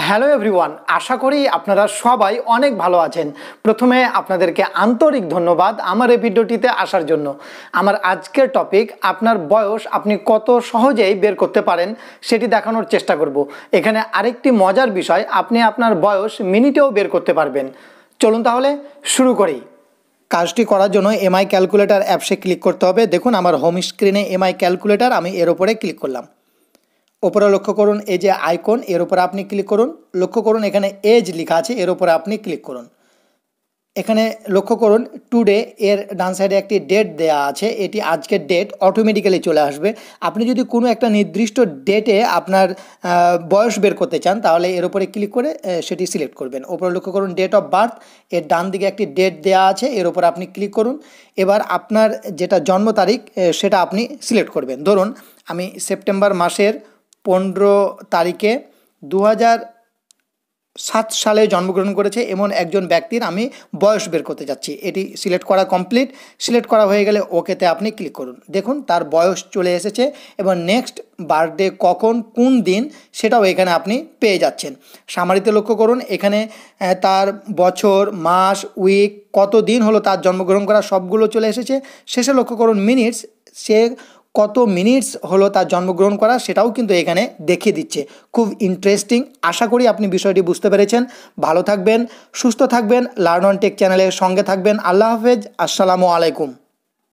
Hello everyone, আশা করি আপনারা সবাই অনেক ভালো আছেন। প্রথমে আপনাদেরকে আন্তরিক ধন্যবাদ আমার এই ভিডিওটিতে আসার জন্য। আমার আজকের টপিক আপনার বয়স আপনি কত সহজেই বের করতে পারেন সেটি দেখানোর চেষ্টা করব। এখানে আরেকটি মজার বিষয়, আপনি আপনার বয়স মিনিটেও বের করতে পারবেন। চলুন তাহলে শুরু করি। কাজটি করার জন্য এমআই ক্যালকুলেটর অ্যাপসে ক্লিক করতে হবে। দেখুন আমার হোম স্ক্রিনে এমআই ক্যালকুলেটর, আমি এর উপরে ক্লিক করলাম। ওপরে লক্ষ্য করুন এই যে আইকন, এর উপরে আপনি ক্লিক করুন। লক্ষ্য করুন এখানে এজ লেখা আছে, এর উপরে আপনি ক্লিক করুন। এখানে লক্ষ্য করুন টুডে, এর ডান সাইডে একটি ডেট দেয়া আছে, এটি আজকের ডেট অটোমেটিক্যালি চলে আসবে। আপনি যদি কোনো একটা নির্দিষ্ট ডেটে আপনার বয়স বের করতে চান তাহলে এর উপরে ক্লিক করে সেটি সিলেক্ট করবেন। ওপরে লক্ষ্য করুন ডেট অফ বার্থ, এর ডান দিকে একটি ডেট দেয়া আছে, এর উপরে আপনি ক্লিক করুন। এবার আপনার যেটা জন্ম তারিখ সেটা আপনি সিলেক্ট করবেন। ধরুন আমি সেপ্টেম্বর মাসের 15 তারিখে 2007 সালে জন্মগ্রহণ করেছে এমন একজন ব্যক্তির আমি বয়স বের করতে যাচ্ছি। এটি সিলেক্ট করা কমপ্লিট। সিলেক্ট করা হয়ে গেলে ওকেতে আপনি ক্লিক করুন। দেখুন তার বয়স চলে এসেছে এবং নেক্সট বার্থডে কখন কোন দিন সেটাও এখানে আপনি পেয়ে যাচ্ছেন। সামারিতে লক্ষ্য করুন এখানে তার বছর, মাস, উইক, কত দিন হলো তার জন্মগ্রহণ করা সবগুলো চলে এসেছে। শেষে লক্ষ্য করুন মিনিটস, সে কত মিনিটস হলো তার জন্মগ্রহণ করা সেটাও কিন্তু এখানে দেখিয়ে দিচ্ছে। খুব ইন্টারেস্টিং। আশা করি আপনি বিষয়টি বুঝতে পেরেছেন। ভালো থাকবেন, সুস্থ থাকবেন, লার্ন অন টেক চ্যানেলের সঙ্গে থাকবেন। আল্লাহ হাফেজ, আসসালামু আলাইকুম।